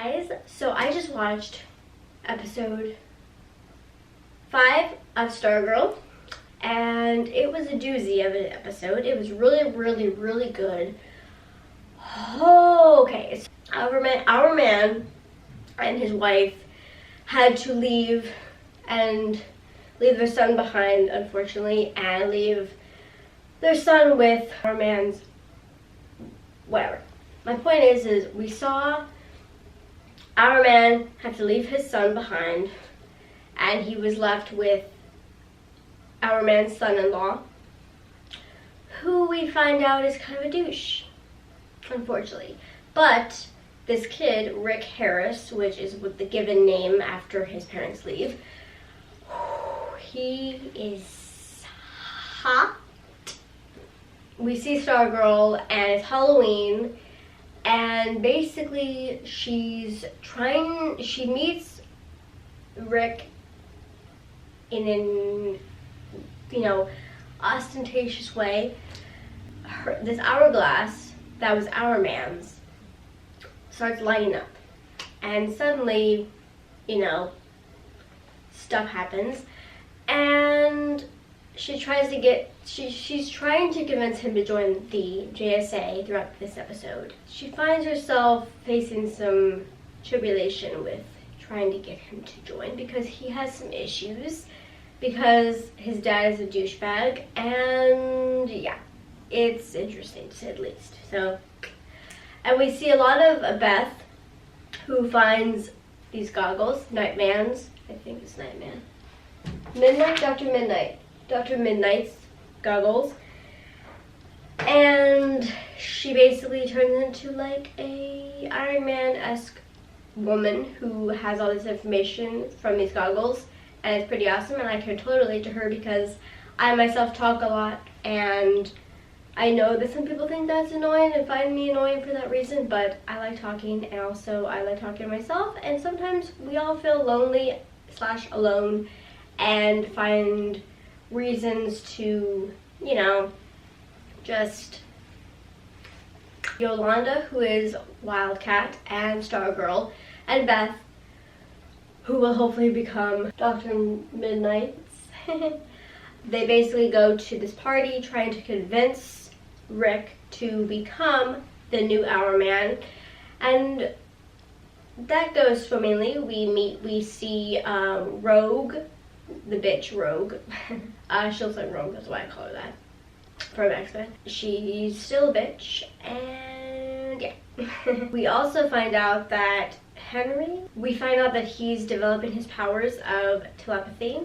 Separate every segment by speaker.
Speaker 1: guys, so I just watched episode 5 of Stargirl, and it was a doozy of an episode. It was really good. Okay, so our man and his wife had to leave their son behind, unfortunately, and leave their son with our man's whatever. My point is we saw our man have to leave his son behind, and he was left with our man's son-in-law, who we find out is kind of a douche, unfortunately. But this kid, Rick Harris, which is with the given name after his parents leave, he is hot. We see Stargirl, and it's Halloween, and basically she meets Rick in an, ostentatious way. This hourglass that was our man's starts lighting up, and suddenly, stuff happens, and she's trying to convince him to join the JSA throughout this episode. She finds herself facing some tribulation with trying to get him to join because he has some issues, because his dad is a douchebag, and yeah, it's interesting to say the least. So, and we see a lot of Beth, who finds these goggles, Nightman's, I think it's Nightman. Dr. Midnite's goggles, and she basically turns into like a Iron Man-esque woman who has all this information from these goggles, and it's pretty awesome, and I can totally relate to her because I myself talk a lot, and I know that some people think that's annoying and find me annoying for that reason, but I like talking, and also I like talking to myself, and sometimes we all feel lonely / alone and find reasons to, just Yolanda, who is Wildcat, and Stargirl, and Beth, who will hopefully become Dr. Midnight. They basically go to this party trying to convince Rick to become the new Hour Man, and that goes swimmingly. We see Rogue, the bitch Rogue. She looks like Rogue, that's why I call her that, from X-Men. She's still a bitch, and yeah. We also find out that he's developing his powers of telepathy,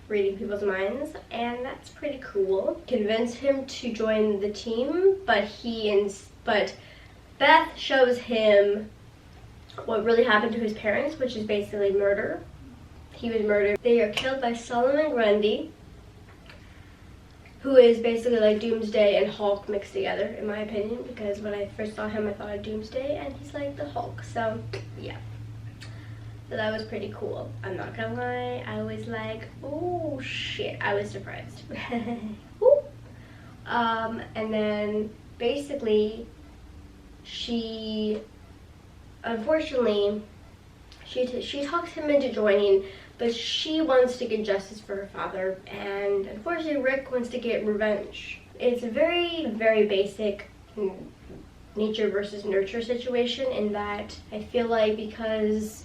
Speaker 1: reading people's minds, and that's pretty cool. Convince him to join the team, but Beth shows him what really happened to his parents, which is basically murder. He was murdered. They are killed by Solomon Grundy, who is basically like Doomsday and Hulk mixed together, in my opinion, because when I first saw him I thought of Doomsday, and he's like the Hulk, so yeah. So that was pretty cool. I'm not gonna lie, I was like, oh shit, I was surprised. And then basically she talks him into joining, but she wants to get justice for her father, and unfortunately Rick wants to get revenge. It's a very basic nature versus nurture situation, in that I feel like because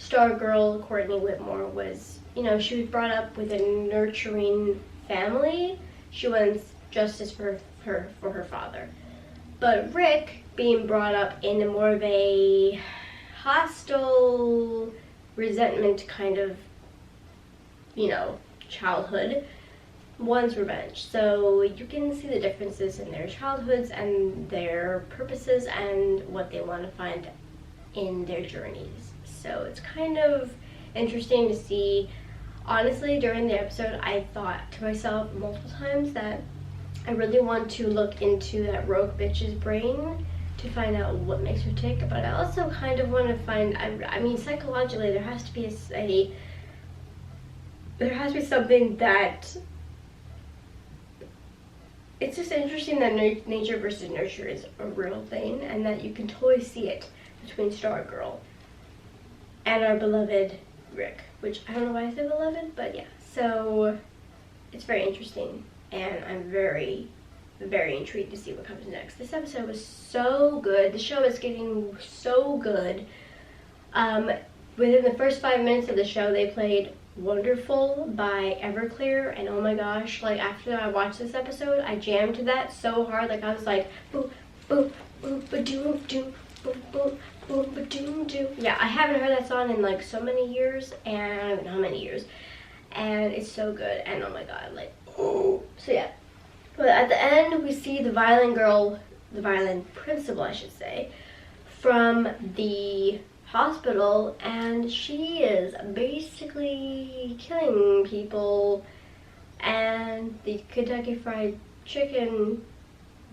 Speaker 1: Stargirl Courtney Whitmore was, she was brought up with a nurturing family, she wants justice for her father. But Rick, being brought up in a more of a hostile, resentment kind of, childhood, wants revenge. So you can see the differences in their childhoods and their purposes and what they want to find in their journeys. So it's kind of interesting to see. Honestly, during the episode, I thought to myself multiple times that I really want to look into that rogue bitch's brain to find out what makes her tick, but I also kind of want to find, I mean, psychologically, there has to be something that, it's just interesting that nature versus nurture is a real thing, and that you can totally see it between Stargirl and our beloved Rick, which I don't know why I said beloved, but yeah. So it's very interesting, and I'm very, very intrigued to see what comes next. This episode was so good. The show is getting so good. Within the first 5 minutes of the show, they played Wonderful by Everclear, and oh my gosh, like after I watched this episode, I jammed to that so hard. Like I was like, boom, boom, boom, ba-doom, doom, boom, boom, boom, ba-doom, doom. Yeah, I haven't heard that song in like so many years, and I don't know how many years, and it's so good, and oh my god, like, oh. So yeah, but at the end, we see the violin girl, the violin principal, I should say, from the hospital, and she is basically killing people, and the Kentucky Fried Chicken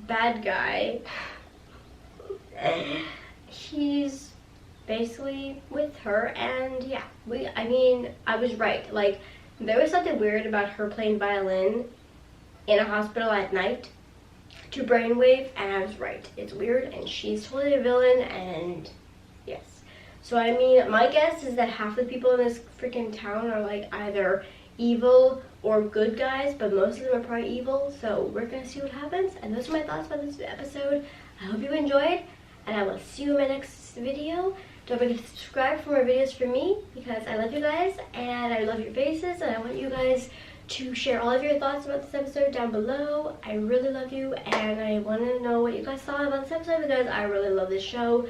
Speaker 1: bad guy, he's basically with her, and yeah, I was right. Like, there was something weird about her playing violin in a hospital at night to Brainwave, and I was right. It's weird, and she's totally a villain, and yes. So I mean, my guess is that half the people in this freaking town are like either evil or good guys, but most of them are probably evil, so we're gonna see what happens. And those are my thoughts about this episode. I hope you enjoyed, and I will see you in my next video. Don't forget to subscribe for more videos from me, because I love you guys, and I love your faces, and I want you guys to share all of your thoughts about this episode down below. I really love you, and I want to know what you guys thought about this episode, because I really love this show,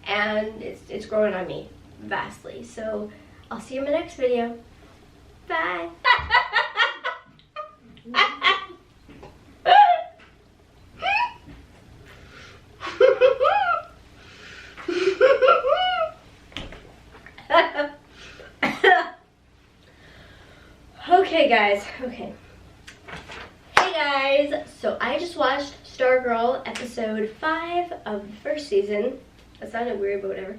Speaker 1: and it's growing on me vastly. So I'll see you in my next video. Bye. Okay guys, okay. Hey guys, so I just watched Stargirl episode 5 of the first season. That sounded weird, but whatever.